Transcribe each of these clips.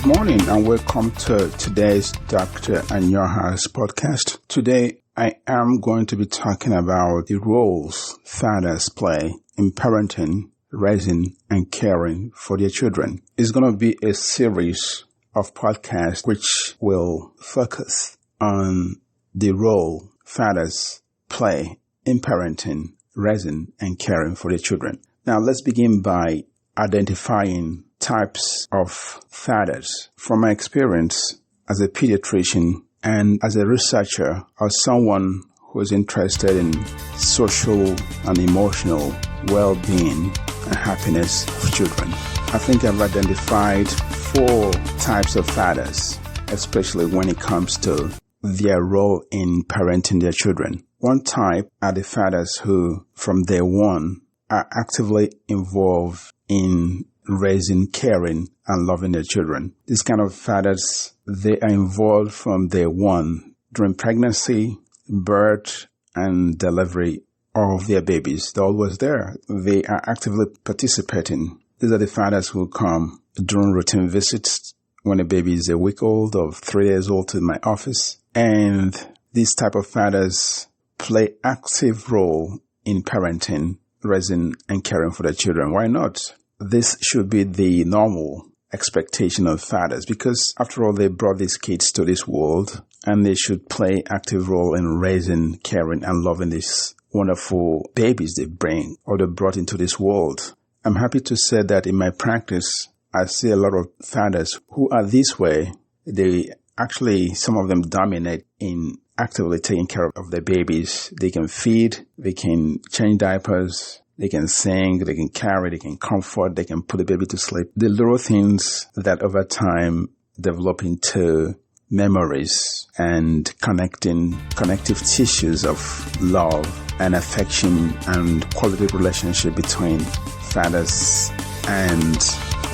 morning and welcome to today's Dr. Anyoha's podcast. Today, I am going to be talking about the roles fathers play in parenting, raising, and caring for their children. It's going to be a series of podcasts which will focus on the role fathers play in parenting, raising, and caring for their children. Now, let's begin by identifying types of fathers. From my experience as a pediatrician and as a researcher or someone who is interested in social and emotional well-being and happiness of children, I think I've identified 4 types of fathers, especially when it comes to their role in parenting their children. One type are the fathers who, from day one, are actively involved in raising, caring, and loving their children. These kind of fathers, they are involved from day one during pregnancy, birth, and delivery of their babies. They're always there. They are actively participating. These are the fathers who come during routine visits when a baby is a week old or 3 years old to my office. And these type of fathers play active role in parenting, raising, and caring for their children. Why not? This should be the normal expectation of fathers because, after all, they brought these kids to this world and they should play active role in raising, caring, and loving these wonderful babies they bring or they brought into this world. I'm happy to say that in my practice, I see a lot of fathers who are this way. They actually, some of them dominate in actively taking care of their babies. They can feed, they can change diapers, they can sing, they can carry, they can comfort, they can put the baby to sleep. The little things that over time develop into memories and connective tissues of love and affection and quality relationship between fathers and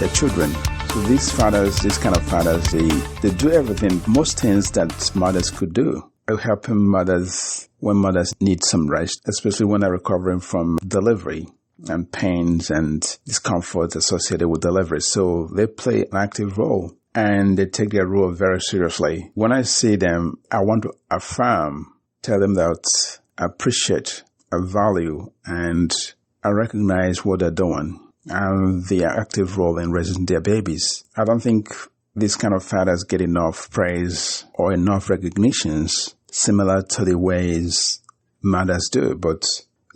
their children. So these kind of fathers, they do everything, most things that mothers could do. Helping mothers when mothers need some rest, especially when they're recovering from delivery and pains and discomfort associated with delivery. So they play an active role and they take their role very seriously. When I see them, I want to tell them that I appreciate, I value, and I recognize what they're doing and their active role in raising their babies. I don't think these kind of fathers get enough praise or enough recognitions similar to the ways mothers do, but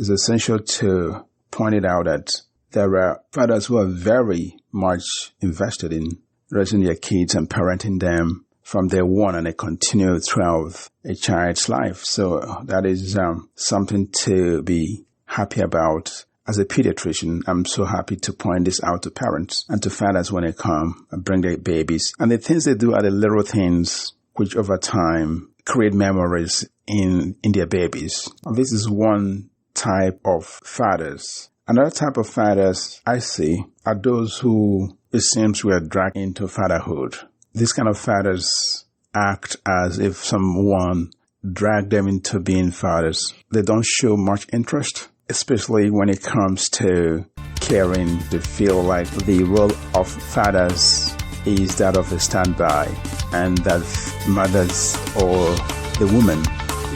it's essential to point it out that there are fathers who are very much invested in raising their kids and parenting them from day one, and they continue throughout a child's life. So that is something to be happy about. As a pediatrician, I'm so happy to point this out to parents and to fathers when they come and bring their babies. And the things they do are the little things which over time create memories in their babies. And this is one type of fathers. Another type of fathers I see are those who, it seems, were dragged into fatherhood. These kind of fathers act as if someone dragged them into being fathers. They don't show much interest, especially when it comes to caring. They feel like the role of fathers is that of a standby and that mothers or the woman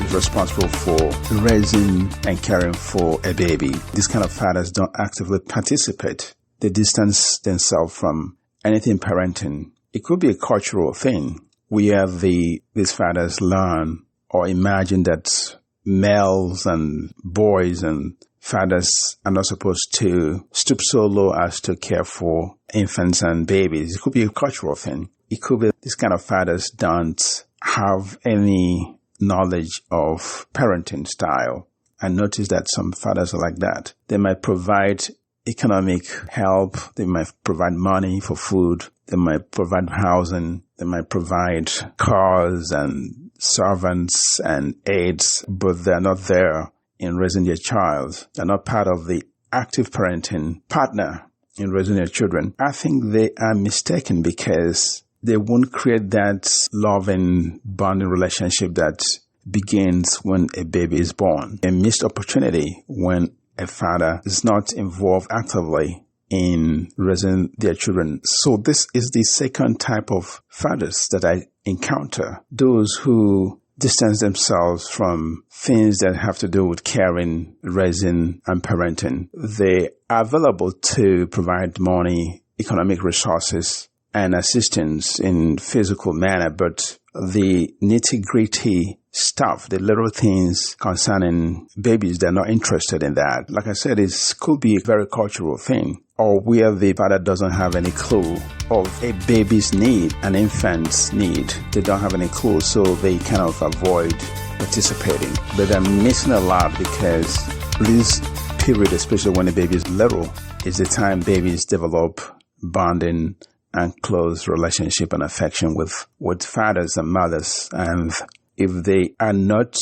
is responsible for raising and caring for a baby. These kind of fathers don't actively participate. They distance themselves from anything parenting. It could be a cultural thing where these fathers learn or imagine that males and boys and fathers are not supposed to stoop so low as to care for infants and babies. It could be a cultural thing. It could be these kind of fathers don't have any knowledge of parenting style. I notice that some fathers are like that. They might provide economic help. They might provide money for food. They might provide housing. They might provide cars and servants and aides, but they're not there in raising their child. They're not part of the active parenting partner in raising their children. I think they are mistaken because they won't create that loving, bonding relationship that begins when a baby is born. A missed opportunity when a father is not involved actively in raising their children. So this is the second type of fathers that I encounter. Those who distance themselves from things that have to do with caring, raising, and parenting. They are available to provide money, economic resources, and assistance in physical manner, but the nitty-gritty stuff, the little things concerning babies, they're not interested in that. Like I said, it could be a very cultural thing, or where the father doesn't have any clue of a baby's need, an infant's need. They don't have any clue, so they kind of avoid participating. But they're missing a lot because this period, especially when the baby is little, is the time babies develop bonding and close relationship and affection with fathers and mothers. And if they are not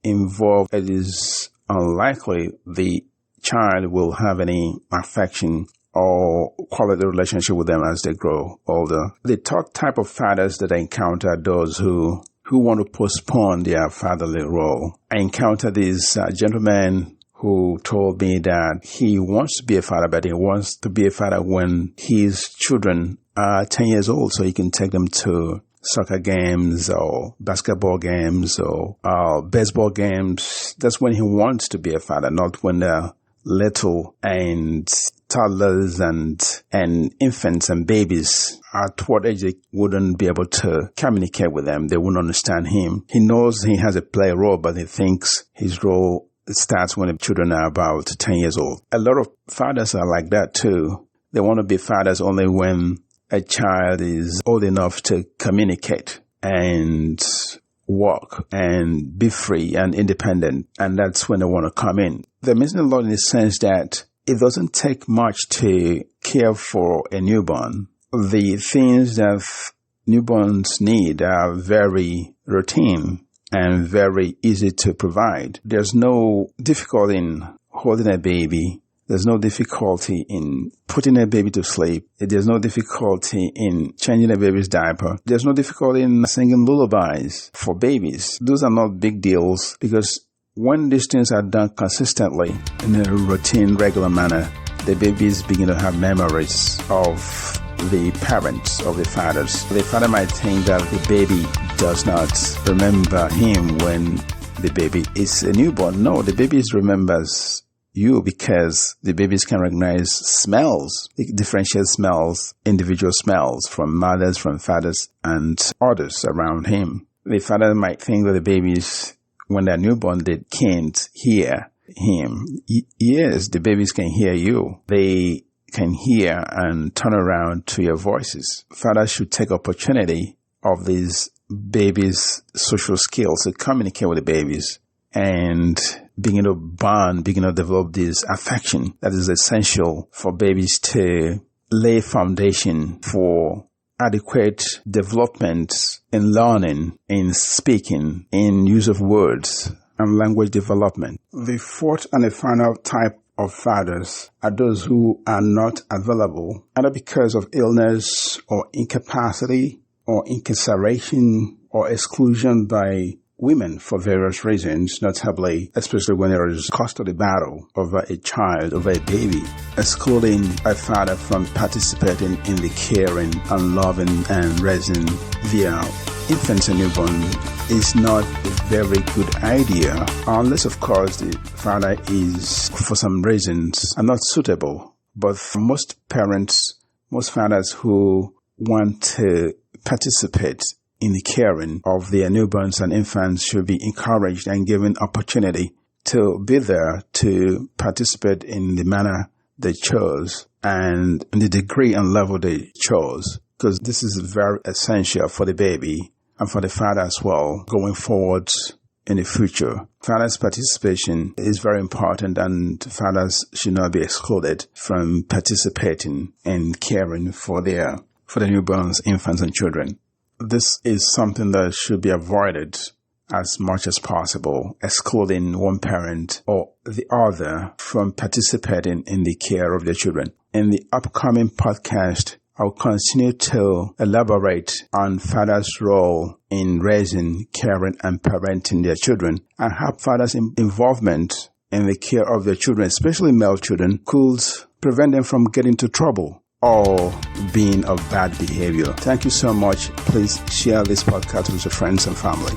involved, it is unlikely the child will have any affection or quality relationship with them as they grow older. The third type of fathers that I encounter are those who want to postpone their fatherly role. I encountered this gentleman who told me that he wants to be a father, but he wants to be a father when his children are 10 years old, so he can take them to soccer games or basketball games or baseball games. That's when he wants to be a father, not when they're little and toddlers and infants and babies. At what age they wouldn't be able to communicate with them. They wouldn't understand him. He knows he has a play role, but he thinks his role starts when the children are about 10 years old. A lot of fathers are like that too. They want to be fathers only when a child is old enough to communicate and walk and be free and independent. And that's when they want to come in. They're missing a lot in the sense that it doesn't take much to care for a newborn. The things that newborns need are very routine and very easy to provide. There's no difficulty in holding a baby. There's no difficulty in putting a baby to sleep. There's no difficulty in changing a baby's diaper. There's no difficulty in singing lullabies for babies. Those are not big deals because when these things are done consistently in a routine, regular manner, the babies begin to have memories of the parents, of the fathers. The father might think that the baby does not remember him when the baby is a newborn. No, the baby remembers you because the babies can recognize smells, differentiate smells, individual smells from mothers, from fathers, and others around him. The father might think that the babies, when they're newborn, they can't hear him. Yes, the babies can hear you. They can hear and turn around to your voices. Fathers should take opportunity of these babies' social skills to communicate with the babies and begin to bond, begin to develop this affection that is essential for babies to lay foundation for adequate development in learning, in speaking, in use of words, and language development. The fourth and the final type of fathers are those who are not available, either because of illness or incapacity or incarceration or exclusion by women for various reasons, notably, especially when there is custody battle over a child, over a baby, excluding a father from participating in the caring and loving and raising their infants and newborn is not a very good idea, unless, of course, the father is, for some reasons, not suitable. But for most parents, most fathers who want to participate in the caring of their newborns and infants should be encouraged and given opportunity to be there to participate in the manner they chose and in the degree and level they chose, because this is very essential for the baby and for the father as well going forward in the future. Fathers' participation is very important, and fathers should not be excluded from participating in caring for the newborns, infants, and children. This is something that should be avoided as much as possible, excluding one parent or the other from participating in the care of their children. In the upcoming podcast, I'll continue to elaborate on fathers' role in raising, caring, and parenting their children, and how fathers' involvement in the care of their children, especially male children, could prevent them from getting into trouble or being of bad behavior. Thank you so much. Please share this podcast with your friends and family.